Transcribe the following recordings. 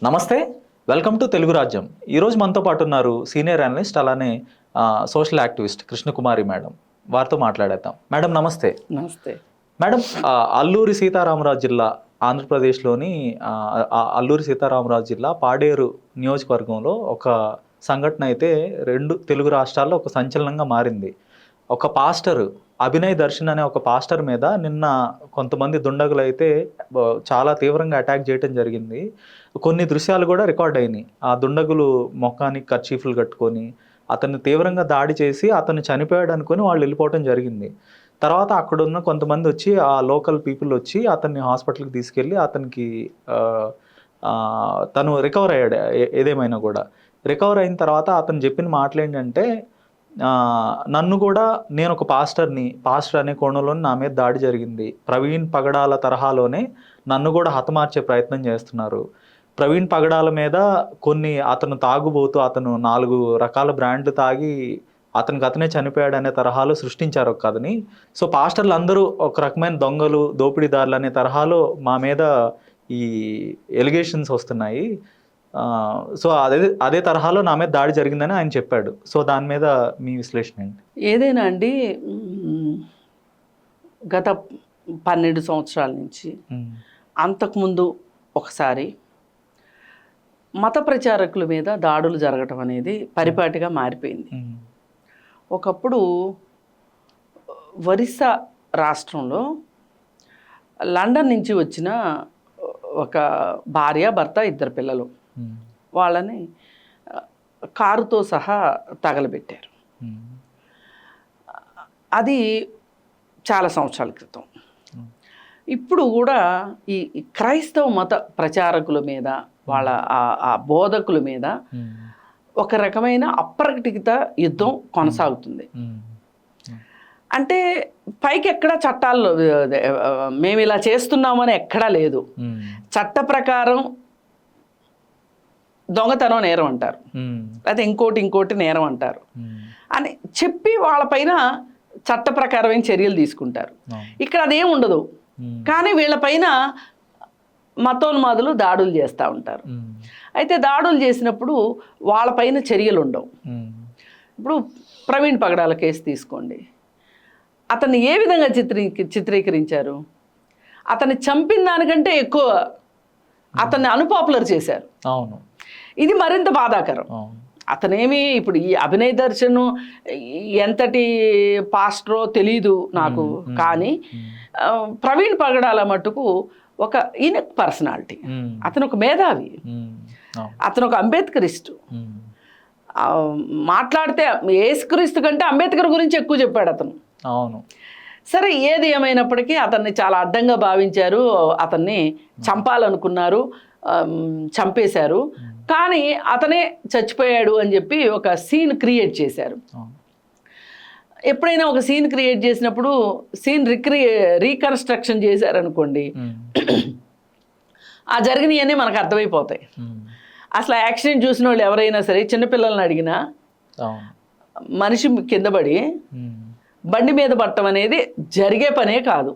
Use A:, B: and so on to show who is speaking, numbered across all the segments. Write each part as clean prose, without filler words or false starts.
A: నమస్తే, welcome to Telugu రాజ్యం. ఈరోజు మనతో పాటు ఉన్నారు సీనియర్ అనలిస్ట్ అలానే సోషల్ యాక్టివిస్ట్ కృష్ణకుమారి మేడం. వారితో మాట్లాడేద్దాం. మేడం నమస్తే.
B: నమస్తే
A: మేడం, అల్లూరి సీతారామరాజు జిల్లా ఆంధ్రప్రదేశ్లోని అల్లూరి సీతారామరాజు జిల్లా పాడేరు నియోజకవర్గంలో ఒక సంఘటన అయితే రెండు తెలుగు రాష్ట్రాల్లో ఒక సంచలనంగా మారింది. ఒక పాస్టర్ అభినయ్ దర్శన్ అనే ఒక పాస్టర్ మీద నిన్న కొంతమంది దుండగులు అయితే చాలా తీవ్రంగా అటాక్ చేయడం జరిగింది. కొన్ని దృశ్యాలు కూడా రికార్డ్ అయినాయి. ఆ దుండగులు మొఖానికి కర్చీఫ్లు కట్టుకొని అతన్ని తీవ్రంగా దాడి చేసి అతను చనిపోయాడు అనుకొని వాళ్ళు వెళ్ళిపోవడం జరిగింది. తర్వాత అక్కడున్న కొంతమంది వచ్చి ఆ లోకల్ పీపుల్ వచ్చి అతన్ని హాస్పిటల్కి తీసుకెళ్ళి అతనికి తను రికవర్ అయ్యాడు. ఏదేమైనా కూడా రికవర్ అయిన తర్వాత అతను చెప్పిన మాటలు ఏంటంటే, నన్ను కూడా నేను ఒక పాస్టర్ అనే కోణంలో నా మీద దాడి జరిగింది. ప్రవీణ్ పగడాల తరహాలోనే నన్ను కూడా హతమార్చే ప్రయత్నం చేస్తున్నారు. ప్రవీణ్ పగడాల మీద అతను తాగుబోతూ అతను 4 రకాల బ్రాండ్లు తాగి అతనే చనిపోయాడు అనే తరహాలో సృష్టించారు ఒక కథని. సో పాస్టర్లు అందరూ ఒక రకమైన దొంగలు, దోపిడీదారులు అనే తరహాలో మా మీద ఈ ఎలిగేషన్స్ వస్తున్నాయి. సో అదే తరహాలో నా మీద దాడి జరిగిందని ఆయన చెప్పాడు. సో దాని మీద మీ విశ్లేషణ ఏంటి?
B: ఏదైనా అండి, గత 12 సంవత్సరాల నుంచి అంతకుముందు ఒకసారి మత ప్రచారకుల మీద దాడులు జరగటం అనేది పరిపాటిగా మారిపోయింది. ఒకప్పుడు ఒరిస్సా రాష్ట్రంలో లండన్ నుంచి వచ్చిన ఒక భార్య భర్త 2 పిల్లలు, వాళ్ళని కారుతో సహా తగలబెట్టారు. అది చాలా సంవత్సరాల క్రితం. ఇప్పుడు కూడా ఈ క్రైస్తవ మత ప్రచారకుల మీద, వాళ్ళ ఆ బోధకుల మీద ఒక రకమైన అప్రకటిత యుద్ధం కొనసాగుతుంది. అంటే పైకి ఎక్కడా చట్టాల్లో మేము ఇలా చేస్తున్నామని ఎక్కడా లేదు. చట్ట ప్రకారం దొంగతనం నేరం అంటారు, లేదా ఇంకోటి నేరం అంటారు అని చెప్పి వాళ్ళపైన చట్ట ప్రకారమైన చర్యలు తీసుకుంటారు. ఇక్కడ అదేం ఉండదు. కానీ వీళ్ళపైన మతోన్మాదులు దాడులు చేస్తూ ఉంటారు. అయితే దాడులు చేసినప్పుడు వాళ్ళపైన చర్యలు ఉండవు. ఇప్పుడు ప్రవీణ్ పగడాల కేసు తీసుకోండి. అతన్ని ఏ విధంగా చిత్రీకరించారు? అతన్ని చంపిన దానికంటే ఎక్కువ అతన్ని అన్పాపులర్ చేశారు.
A: అవును,
B: ఇది మరింత బాధాకరం. అతనేమి ఇప్పుడు ఈ అభినయ్ దర్శన్ ఎంతటి పాస్టరో తెలీదు నాకు, కానీ ప్రవీణ్ పగడాల మట్టుకు ఒక యూనిక్ పర్సనాలిటీ. అతను ఒక మేధావి, అతను ఒక అంబేద్కరిస్టు. మాట్లాడితే యేసుక్రీస్తు కంటే అంబేద్కర్ గురించి ఎక్కువ చెప్పాడు అతను.
A: అవును,
B: సరే, ఏది ఏమైనప్పటికీ అతన్ని చాలా అడ్డంగా భావించారు, అతన్ని చంపాలనుకున్నారు, చంపేశారు. కానీ అతనే చచ్చిపోయాడు అని చెప్పి ఒక సీన్ క్రియేట్ చేశారు. ఎప్పుడైనా ఒక సీన్ క్రియేట్ చేసినప్పుడు సీన్ రీకన్స్ట్రక్షన్ చేశారనుకోండి, ఆ జరిగినవన్నీ మనకు అర్థమైపోతాయి. అసలు యాక్సిడెంట్ చూసిన వాళ్ళు ఎవరైనా సరే, చిన్నపిల్లల్ని అడిగినా మనిషి కింద పడి బండి మీద పడటం అనేది జరిగే పనే కాదు.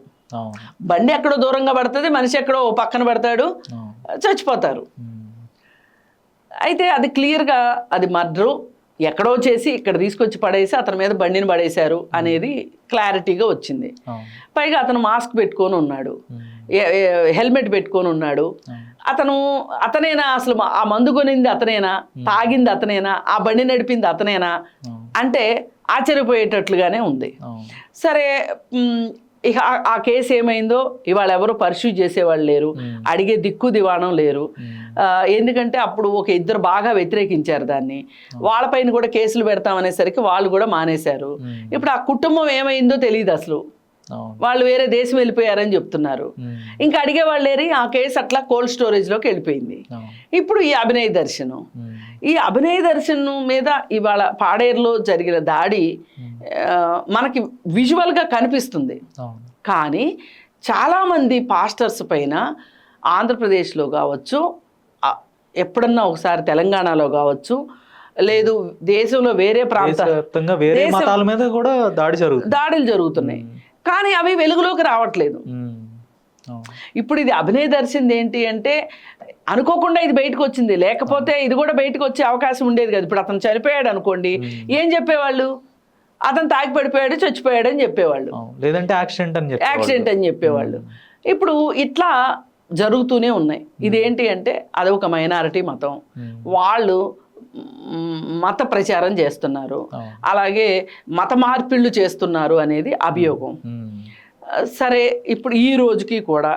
B: బండి ఎక్కడో దూరంగా పడుతుంది, మనిషి ఎక్కడో పక్కన పడతాడు, చచ్చిపోతారు. అయితే అది క్లియర్గా అది మర్డరు, ఎక్కడో చేసి ఇక్కడ తీసుకొచ్చి పడేసి అతని మీద బండిని పడేశారు అనేది క్లారిటీగా వచ్చింది. పైగా అతను మాస్క్ పెట్టుకొని ఉన్నాడు, హెల్మెట్ పెట్టుకొని ఉన్నాడు. అతనేనా అసలు ఆ మందు కొనింది అతనేనా, తాగింది అతనేనా, ఆ బండి నడిపింది అతనేనా అంటే ఆశ్చర్యపోయేటట్లుగానే ఉంది. సరే, ఇక ఆ కేసు ఏమైందో ఇవాళ ఎవరు పర్స్యూ చేసేవాళ్ళు లేరు, అడిగే దిక్కు దివాణం లేరు. ఎందుకంటే అప్పుడు ఒక 2 బాగా వ్యతిరేకించారు దాన్ని, వాళ్ళపైన కూడా కేసులు పెడతామనేసరికి వాళ్ళు కూడా మానేశారు. ఇప్పుడు ఆ కుటుంబం ఏమైందో తెలియదు అసలు, వాళ్ళు వేరే దేశం వెళ్ళిపోయారని చెప్తున్నారు. ఇంకా అడిగే వాళ్ళు లేరు. ఆ కేసు అట్లా కోల్డ్ స్టోరేజ్లోకి వెళ్ళిపోయింది. ఇప్పుడు ఈ అభినయ్ దర్శన్ మీద ఇవాళ పాడేరులో జరిగిన దాడి మనకి విజువల్గా కనిపిస్తుంది. కానీ చాలామంది పాస్టర్స్ పైన ఆంధ్రప్రదేశ్లో కావచ్చు, ఎప్పుడన్నా ఒకసారి తెలంగాణలో కావచ్చు, లేదు దేశంలో వేరే
A: మతాల మీద కూడా దాడులు జరుగుతున్నాయి.
B: కానీ అవి వెలుగులోకి రావట్లేదు. ఇప్పుడు ఇది అభినయ దర్శింది ఏంటి అంటే అనుకోకుండా ఇది బయటకు వచ్చింది, లేకపోతే ఇది కూడా బయటకు వచ్చే అవకాశం ఉండేది కదా. ఇప్పుడు అతను చనిపోయాడు అనుకోండి, ఏం చెప్పేవాళ్ళు? అతను తాగి పడిపోయాడు, చచ్చిపోయాడు అని చెప్పేవాళ్ళు,
A: లేదంటే యాక్సిడెంట్ అని
B: చెప్పేవాళ్ళు. ఇప్పుడు ఇట్లా జరుగుతూనే ఉన్నాయి. ఇదేంటి అంటే అదొక మైనారిటీ మతం, వాళ్ళు మత ప్రచారం చేస్తున్నారు, అలాగే మత మార్పిళ్ళు చేస్తున్నారు అనేది అభియోగం. సరే, ఇప్పుడు ఈ రోజుకి కూడా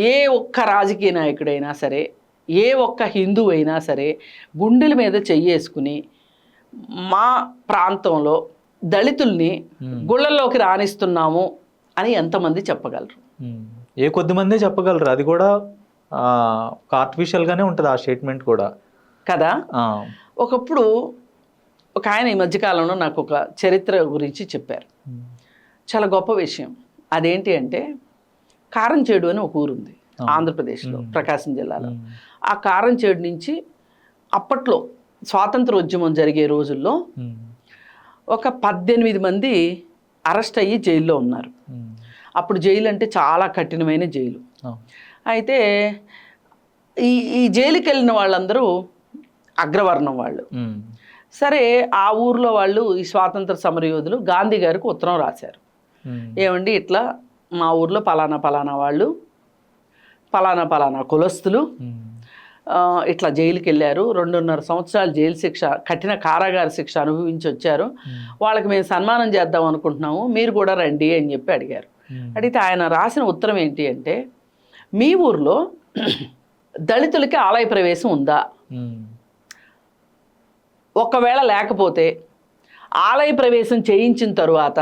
B: ఏ ఒక్క రాజకీయ నాయకుడైనా సరే, ఏ ఒక్క హిందువు అయినా సరే గుండెల మీద చెయ్యేసుకుని మా ప్రాంతంలో దళితుల్ని గుళ్ళల్లోకి రాణిస్తున్నాము అని ఎంతమంది చెప్పగలరు?
A: ఏ కొద్ది మంది చెప్పగలరు. అది కూడా ఆర్టిఫిషియల్గానే ఉంటుంది ఆ స్టేట్మెంట్ కూడా
B: కదా. ఒకప్పుడు ఒక ఆయన ఈ మధ్యకాలంలో నాకు ఒక చరిత్ర గురించి చెప్పారు, చాలా గొప్ప విషయం. అదేంటి అంటే కారంచేడు అని ఒక ఊరుంది ఆంధ్రప్రదేశ్లో, ప్రకాశం జిల్లాలో. ఆ కారంచేడు నుంచి అప్పట్లో స్వాతంత్రోద్యమం జరిగే రోజుల్లో ఒక 18 మంది అరెస్ట్ అయ్యి జైల్లో ఉన్నారు. అప్పుడు జైలు అంటే చాలా కఠినమైన జైలు. అయితే ఈ జైలుకి వెళ్ళిన వాళ్ళందరూ అగ్రవర్ణం వాళ్ళు. సరే, ఆ ఊర్లో వాళ్ళు ఈ స్వాతంత్ర సమరయోధులు గాంధీ గారికి ఉత్తరం రాశారు. ఏమండి, ఇట్లా మా ఊర్లో పలానా పలానా వాళ్ళు, పలానా పలానా కులస్తులు ఇట్లా జైలుకి వెళ్ళారు, 2.5 సంవత్సరాలు జైలు శిక్ష, కఠిన కారాగార శిక్ష అనుభవించి వచ్చారు, వాళ్ళకి మేము సన్మానం చేద్దాం అనుకుంటున్నాము, మీరు కూడా రండి అని చెప్పి అడిగారు. అడిగితే ఆయన రాసిన ఉత్తరం ఏంటి అంటే, మీ ఊర్లో దళితులకి ఆలయ ప్రవేశం ఉందా? ఒకవేళ లేకపోతే ఆలయ ప్రవేశం చేయించిన తరువాత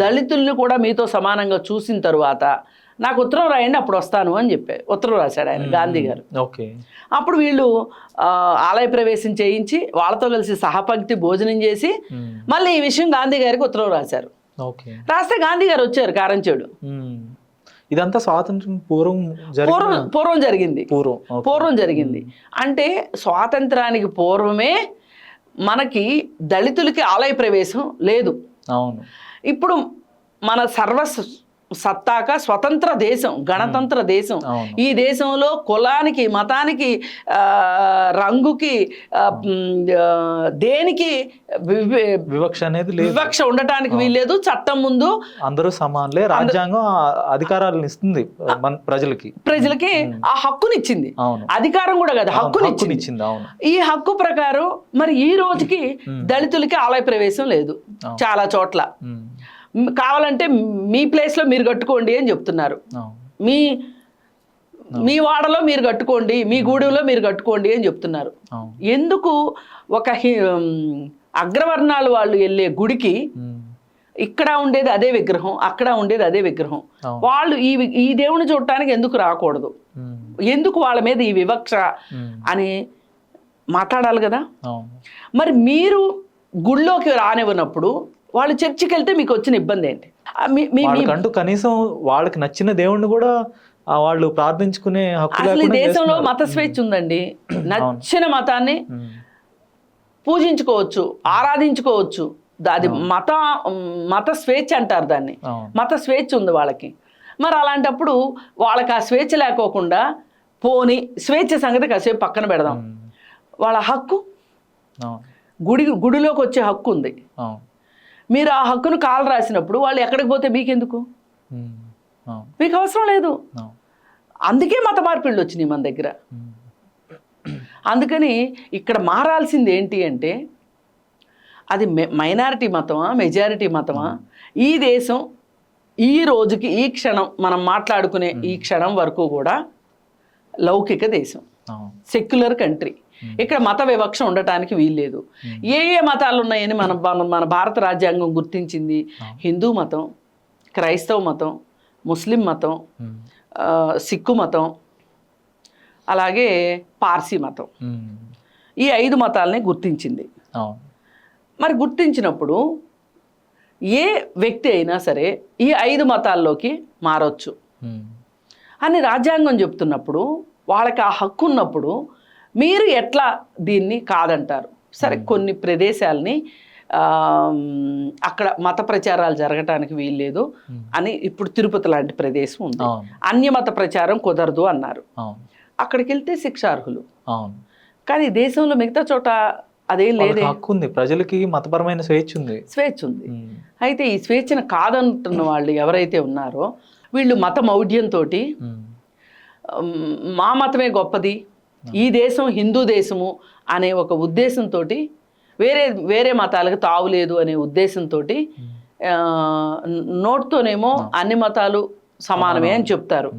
B: దళితుల్ని కూడా మీతో సమానంగా చూసిన తరువాత నాకు ఉత్తరం రాయండి, అప్పుడు వస్తాను అని చెప్పారు. ఉత్తరం రాశాడు ఆయన, గాంధీ గారు. అప్పుడు వీళ్ళు ఆలయ ప్రవేశం చేయించి వాళ్ళతో కలిసి సహపంక్తి భోజనం చేసి మళ్ళీ ఈ విషయం గాంధీ గారికి ఉత్తరం రాశారు. రాస్తే గాంధీ గారు వచ్చారు కారంచేడు.
A: ఇదంతా స్వాతంత్రం
B: పూర్వం జరిగింది. అంటే స్వాతంత్రానికి పూర్వమే మనకి దళితులకి ఆలయ ప్రవేశం లేదు.
A: అవును.
B: ఇప్పుడు మన సత్తాక స్వతంత్ర దేశం, గణతంత్ర దేశం. ఈ దేశంలో కులానికి, మతానికి, రంగుకి, దేనికి వివక్ష ఉండటానికి వీల్లేదు. చట్టం ముందు
A: అందరూ సమానులే, రాజ్యాంగం అధికారాలను ఇస్తుంది ప్రజలకి
B: ఆ హక్కునిచ్చింది. అధికారం కూడా కాదు, హక్కునిచ్చింది. ఈ హక్కు ప్రకారం మరి ఈ రోజుకి దళితులకి ఆలయ ప్రవేశం లేదు చాలా చోట్ల. కావాలంటే మీ ప్లేస్లో మీరు కట్టుకోండి అని చెప్తున్నారు. మీ వాడలో మీరు కట్టుకోండి, మీ గూడెలో మీరు కట్టుకోండి అని చెప్తున్నారు. ఎందుకు ఒక అగ్రవర్ణాలు వాళ్ళు వెళ్ళే గుడికి ఇక్కడ ఉండేది అదే విగ్రహం, అక్కడ ఉండేది అదే విగ్రహం, వాళ్ళు ఈ దేవుని చూడటానికి ఎందుకు రాకూడదు? ఎందుకు వాళ్ళ మీద ఈ వివక్ష అని మాట్లాడాలి కదా. మరి మీరు గుళ్ళోకి రానివ్వనప్పుడు వాళ్ళు చర్చికి వెళ్తే మీకు వచ్చిన ఇబ్బంది ఏంటి?
A: అంటూ కనీసం వాళ్ళకి నచ్చిన దేవుణ్ణి కూడా వాళ్ళు ప్రార్థించుకునే హక్కు.
B: అసలు ఈ దేశంలో మత స్వేచ్ఛ ఉందండి. నచ్చిన మతాన్ని పూజించుకోవచ్చు, ఆరాధించుకోవచ్చు. అది మత స్వేచ్ఛ అంటారు దాన్ని. మత స్వేచ్ఛ ఉంది వాళ్ళకి. మరి అలాంటప్పుడు వాళ్ళకి ఆ స్వేచ్ఛ లేకోకుండా పోని స్వేచ్ఛ సంగతి కాసేపు పక్కన పెడదాం. వాళ్ళ హక్కు, గుడిలోకి వచ్చే హక్కు ఉంది. మీరు ఆ హక్కును కాలు రాసినప్పుడు వాళ్ళు ఎక్కడికి పోతే మీకెందుకు? మీకు అవసరం లేదు. అందుకే మత మార్పిళ్ళు వచ్చినాయి మన దగ్గర. అందుకని ఇక్కడ మారాల్సింది ఏంటి అంటే, అది మైనారిటీ మతమా, మెజారిటీ మతమా? ఈ దేశం ఈ రోజుకి, ఈ క్షణం మనం మాట్లాడుకునే ఈ క్షణం వరకు కూడా లౌకిక దేశం, సెక్యులర్ కంట్రీ. ఇక్కడ మత వివక్ష ఉండటానికి వీల్లేదు. ఏ మతాలు ఉన్నాయని మన భారత రాజ్యాంగం గుర్తించింది? హిందూ మతం, క్రైస్తవ మతం, ముస్లిం మతం, సిక్కు మతం, అలాగే పార్సీ మతం. ఈ 5 మతాలని గుర్తించింది. మరి గుర్తించినప్పుడు ఏ వ్యక్తి అయినా సరే ఈ 5 మతాల్లోకి మారొచ్చు అని రాజ్యాంగం చెప్తున్నప్పుడు, వాళ్ళకి ఆ హక్కు ఉన్నప్పుడు మీరు ఎట్లా దీన్ని కాదంటారు? సరే, కొన్ని ప్రదేశాలని అక్కడ మత ప్రచారాలు జరగటానికి వీల్లేదు అని ఇప్పుడు తిరుపతి లాంటి ప్రదేశం ఉంది. అన్య మత ప్రచారం కుదరదు అన్నారు. అక్కడికి వెళ్తే శిక్షార్హులు. కానీ దేశంలో మిగతా చోట అదేం లేదే.
A: హక్కు ఉంది, ప్రజలకి మతపరమైన స్వేచ్ఛ ఉంది.
B: అయితే ఈ స్వేచ్ఛను కాదంటున్న వాళ్ళు ఎవరైతే ఉన్నారో వీళ్ళు మత మౌఢ్యంతో మా మతమే గొప్పది, ఈ దేశం హిందూ దేశము అనే ఒక ఉద్దేశంతో వేరే మతాలకు తావులేదు అనే ఉద్దేశంతో నోట్తోనేమో అన్ని మతాలు సమానమే అని చెప్తారు,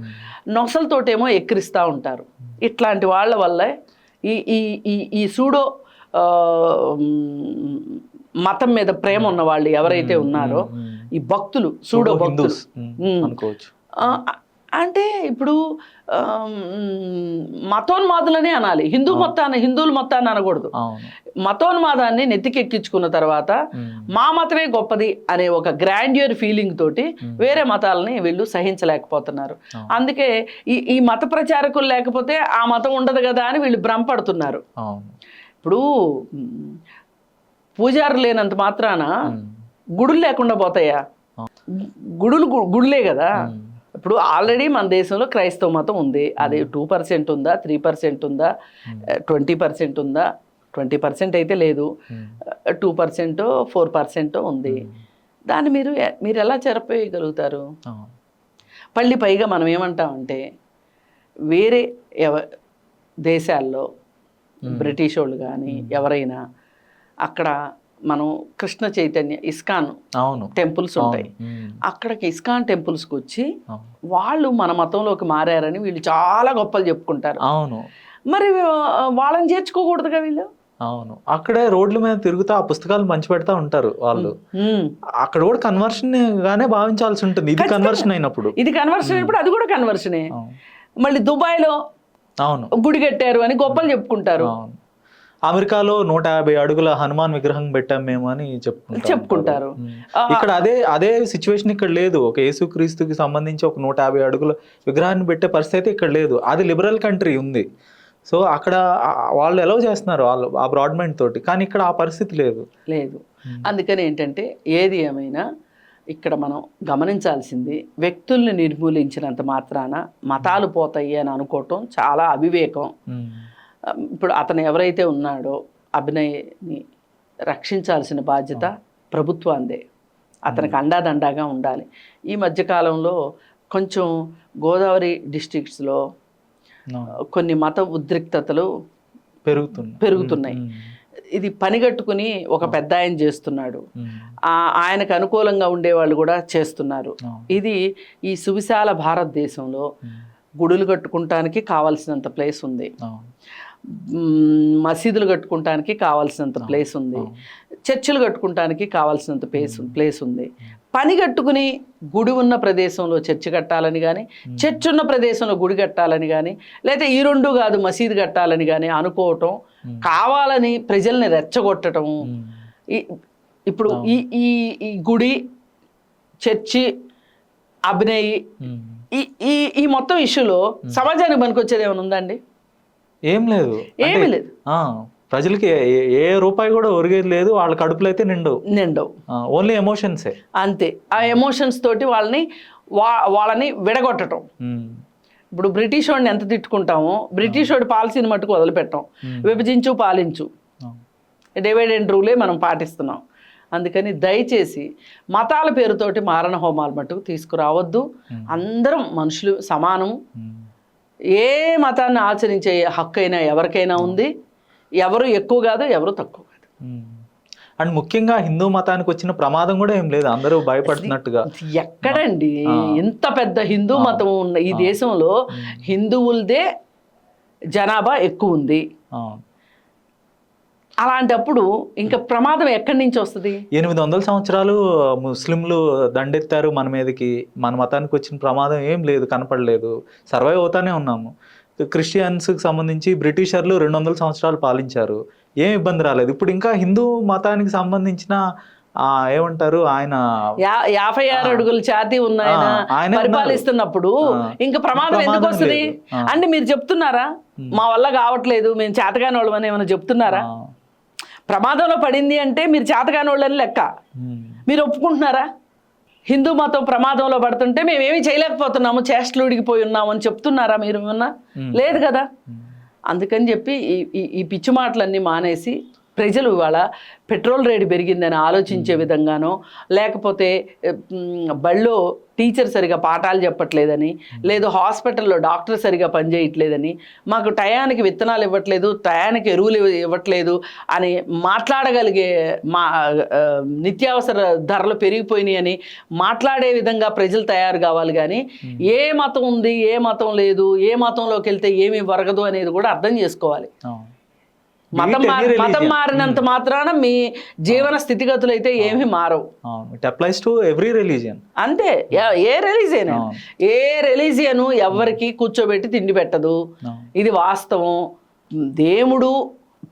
B: నొసలతోటేమో ఎక్కిరిస్తూ ఉంటారు. ఇట్లాంటి వాళ్ళ వల్ల ఈ సూడో మతం మీద ప్రేమ ఉన్న వాళ్ళు ఎవరైతే ఉన్నారో ఈ భక్తులు, సూడో భక్తులు అంటే ఇప్పుడు మతోన్మాదులనే అనాలి, హిందువుల మొత్తాన్ని అనకూడదు. మతోన్మాదాన్ని నెత్తికెక్కించుకున్న తర్వాత మా మతమే గొప్పది అనే ఒక గ్రాండ్యూర్ ఫీలింగ్ తోటి వేరే మతాలని వీళ్ళు సహించలేకపోతున్నారు. అందుకే ఈ మత ప్రచారకులు లేకపోతే ఆ మతం ఉండదు కదా అని వీళ్ళు భ్రమపడుతున్నారు. ఇప్పుడు పూజారులు లేనంత మాత్రాన గుడులు లేకుండా పోతాయా? గుడులే కదా. ఇప్పుడు ఆల్రెడీ మన దేశంలో క్రైస్తవ మతం ఉంది, అది 2% ఉందా, 3% ఉందా, 20% ఉందా? 20% అయితే లేదు, 2% 4% ఉంది. దాన్ని మీరు ఎలా చెరపేయగలుగుతారు? పైగా మనం ఏమంటామంటే వేరే దేశాల్లో బ్రిటిష్ వాళ్ళు కానీ ఎవరైనా అక్కడ మనం కృష్ణ చైతన్య ఇస్కాన్ టెంపుల్స్ ఉంటాయి, అక్కడికి ఇస్కాన్ టెంపుల్స్కి వచ్చి వాళ్ళు మన మతంలోకి మారారని వీళ్ళు చాలా గొప్పలు చెప్పుకుంటారు. మరి వాళ్ళని చేర్చుకోకూడదుగా వీళ్ళు?
A: అక్కడే రోడ్ల మీద తిరుగుతా ఆ పుస్తకాలు పంచి పెడతా ఉంటారు వాళ్ళు. అక్కడ కూడా కన్వర్షన్ గానే భావించాల్సి ఉంటుంది. ఇది కన్వర్షన్ అయినప్పుడు
B: అది కూడా కన్వర్షనే. మళ్ళీ దుబాయ్లో గుడి కట్టారు అని గొప్పలు చెప్పుకుంటారు.
A: అమెరికాలో 150 అడుగుల హనుమాన్ విగ్రహం పెట్టాం మేము అని చెప్పుకుంటారు. ఇక్కడ అదే సిచ్యువేషన్ ఇక్కడ లేదు. ఒక యేసుక్రీస్తుకి సంబంధించి ఒక 150 అడుగుల విగ్రహాన్ని పెట్టే పరిస్థితి ఇక్కడ లేదు. అది లిబరల్ కంట్రీ ఉంది. సో అక్కడ వాళ్ళు ఎలవ్ చేస్తున్నారు వాళ్ళు ఆ బ్రాడ్మెంట్ తోటి, కానీ ఇక్కడ ఆ పరిస్థితి లేదు.
B: అందుకని ఏంటంటే ఏది ఏమైనా ఇక్కడ మనం గమనించాల్సింది, వ్యక్తుల్ని నిర్మూలించినంత మాత్రాన మతాలు పోతాయి అని అనుకోవటం చాలా అవివేకం. ఇప్పుడు అతను ఎవరైతే ఉన్నాడో అభినయ్ని రక్షించాల్సిన బాధ్యత ప్రభుత్వాందే, అతనికి అండాదండాగా ఉండాలి. ఈ మధ్యకాలంలో కొంచెం గోదావరి డిస్ట్రిక్ట్స్లో కొన్ని మత ఉద్రిక్తతలు పెరుగుతున్నాయి. ఇది పనిగట్టుకుని ఒక పెద్ద ఆయన చేస్తున్నాడు, ఆయనకు అనుకూలంగా ఉండేవాళ్ళు కూడా చేస్తున్నారు. ఇది ఈ సువిశాల భారతదేశంలో గుడులు కట్టుకుంటానికి కావాల్సినంత ప్లేస్ ఉంది, మసీదులు కట్టుకుంటానికి కావాల్సినంత ప్లేస్ ఉంది, చర్చిలు కట్టుకుంటానికి కావాల్సినంత ప్లేస్ ఉంది. పని కట్టుకుని గుడి ఉన్న ప్రదేశంలో చర్చి కట్టాలని కానీ, చర్చి ఉన్న ప్రదేశంలో గుడి కట్టాలని కానీ, లేదా ఈ రెండు కాదు మసీదు కట్టాలని కానీ అనుకోవటం, కావాలని ప్రజల్ని రెచ్చగొట్టడం. ఇప్పుడు ఈ గుడి, చర్చి, అభినయ్ ఈ మొత్తం ఇష్యూలో సమాజానికి పనికొచ్చేది ఏమైనా ఉందండి?
A: ఏమి లేదు. ప్రజలకి ఏ రూపాయి కూడా ఒరిగేది లేదు, వాళ్ళ కడుపులో అయితే నిండవు. ఓన్లీ ఎమోషన్సే,
B: అంతే. ఆ ఎమోషన్స్ తోటి వాళ్ళని విడగొట్టడం. ఇప్పుడు బ్రిటిష్ వాడిని ఎంత తిట్టుకుంటామో, బ్రిటిష్ వాడి పాలసీని మట్టుకు వదిలిపెట్టాం. విభజించు పాలించు, డివైడ్ అండ్ రూలే మనం పాటిస్తున్నాం. అందుకని దయచేసి మతాల పేరుతోటి మారణ హోమాలు మట్టుకు తీసుకురావద్దు. అందరం మనుషులు సమానము. ఏ మతాన్ని ఆచరించే హక్కు అయినా ఎవరికైనా ఉంది. ఎవరు ఎక్కువ కాదు, ఎవరు తక్కువ కాదు.
A: అండ్ ముఖ్యంగా హిందూ మతానికి వచ్చిన ప్రమాదం కూడా ఏం లేదు, అందరూ భయపడుతున్నట్టుగా.
B: ఎక్కడండి ఇంత పెద్ద హిందూ మతం ఉన్న ఈ దేశంలో హిందువులదే జనాభా ఎక్కువ ఉంది. అలాంటప్పుడు ఇంకా ప్రమాదం ఎక్కడి నుంచి వస్తుంది?
A: 800 సంవత్సరాలు ముస్లింలు దండెత్తారు మన మీదకి, మన మతానికి వచ్చిన ప్రమాదం ఏం లేదు, కనపడలేదు, సర్వైవ్ అవుతానే ఉన్నాము. క్రిస్టియన్స్కి సంబంధించి బ్రిటిషర్లు 200 సంవత్సరాలు పాలించారు, ఏం ఇబ్బంది రాలేదు. ఇప్పుడు ఇంకా హిందూ మతానికి సంబంధించిన ఏమంటారు ఆయన
B: 56 అడుగుల ఛాతీ ఉన్న ఆయన పరిపాలిస్తున్నప్పుడు ఇంకా ప్రమాదం ఎందుకు వస్తుంది అంటే మీరు చెప్తున్నారా? మా వల్ల కావట్లేదు, మేము చేతగాని వాళ్ళమని ఏమైనా చెప్తున్నారా? ప్రమాదంలో పడింది అంటే మీరు చేతకాని వాళ్ళని లెక్క. మీరు ఒప్పుకుంటున్నారా? హిందూ మతం ప్రమాదంలో పడుతుంటే మేమేమి చేయలేకపోతున్నాము, చేష్టలు ఉడిగిపోయి ఉన్నాము అని చెప్తున్నారా మీరు ఏమన్నా? లేదు కదా. అందుకని చెప్పి ఈ పిచ్చి మాటలన్నీ మానేసి ప్రజలు ఇవాళ పెట్రోల్ రేటు పెరిగిందని ఆలోచించే విధంగానో, లేకపోతే బళ్ళో టీచర్ సరిగా పాఠాలు చెప్పట్లేదని, లేదు హాస్పిటల్లో డాక్టర్ సరిగా పనిచేయట్లేదని, మాకు టయానికి విత్తనాలు ఇవ్వట్లేదు, టయానికి ఎరువులు ఇవ్వట్లేదు అని మాట్లాడగలిగే నిత్యావసర ధరలు పెరిగిపోయినాయి అని మాట్లాడే విధంగా ప్రజలు తయారు కావాలి. కానీ ఏ మతం ఉంది, ఏ మతం లేదు, ఏ మతంలోకి వెళ్తే ఏమీ వరగదు అనేది కూడా అర్థం చేసుకోవాలి. మతం మారినంత మాత్రాన మీ జీవన స్థితిగతులు అయితే ఏమీ మారవు.
A: It applies to every religion.
B: అంతే. ఏ రిలీజియన్ ఎవరికి కూర్చోబెట్టి తిండి పెట్టదు. ఇది వాస్తవం. దేవుడు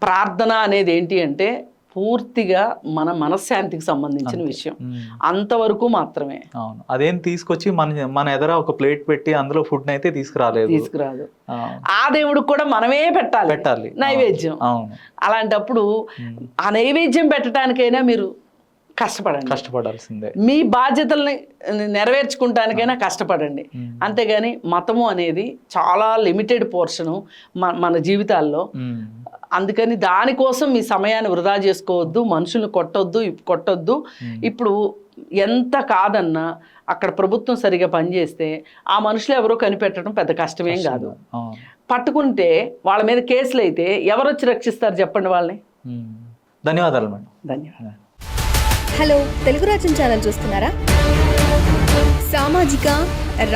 B: ప్రార్థన అనేది ఏంటి అంటే పూర్తిగా మన మనశ్శాంతికి సంబంధించిన విషయం. అంతవరకు మాత్రమే.
A: అవును. అదేం తీసుకొచ్చి మన ఎదుర ఒక ప్లేట్ పెట్టి అందులో ఫుడ్ అయితే తీసుకురాదు.
B: ఆ దేవుడికి కూడా మనమే పెట్టాలి నైవేద్యం. అలాంటప్పుడు ఆ నైవేద్యం పెట్టడానికైనా మీరు కష్టపడాల్సిందే. మీ బాధ్యతల్ని నెరవేర్చుకుంటానికైనా కష్టపడండి. అంతేగాని మతము అనేది చాలా లిమిటెడ్ పోర్షను మన జీవితాల్లో. అందుకని దానికోసం మీ సమయాన్ని వృధా చేసుకోవద్దు, మనుషుల్ని కొట్టొద్దు. ఇప్పుడు ఎంత కాదన్నా అక్కడ ప్రభుత్వం సరిగా పనిచేస్తే ఆ మనుషులు ఎవరో కనిపెట్టడం పెద్ద కష్టమేం కాదు. పట్టుకుంటే వాళ్ళ మీద కేసులు అయితే ఎవరు వచ్చి రక్షిస్తారు చెప్పండి వాళ్ళని.
A: ధన్యవాదాలు మేడం.
B: ధన్యవాదాలు.
C: హలో, తెలుగు రాజ్యం ఛానల్ చూస్తున్నారా? సామాజిక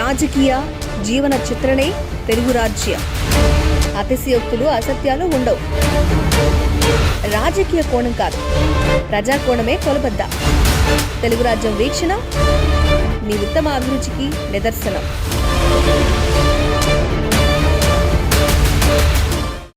C: రాజకీయ జీవన చిత్రణే తెలుగు రాజ్యం. అతిశయోక్తులు అసత్యాలు ఉండవు. రాజకీయ కోణం కాదు, ప్రజా కోణమే కొలబద్ద. తెలుగు రాజ్యం వీక్షణ మీ ఉత్తమ అభిరుచికి నిదర్శనం.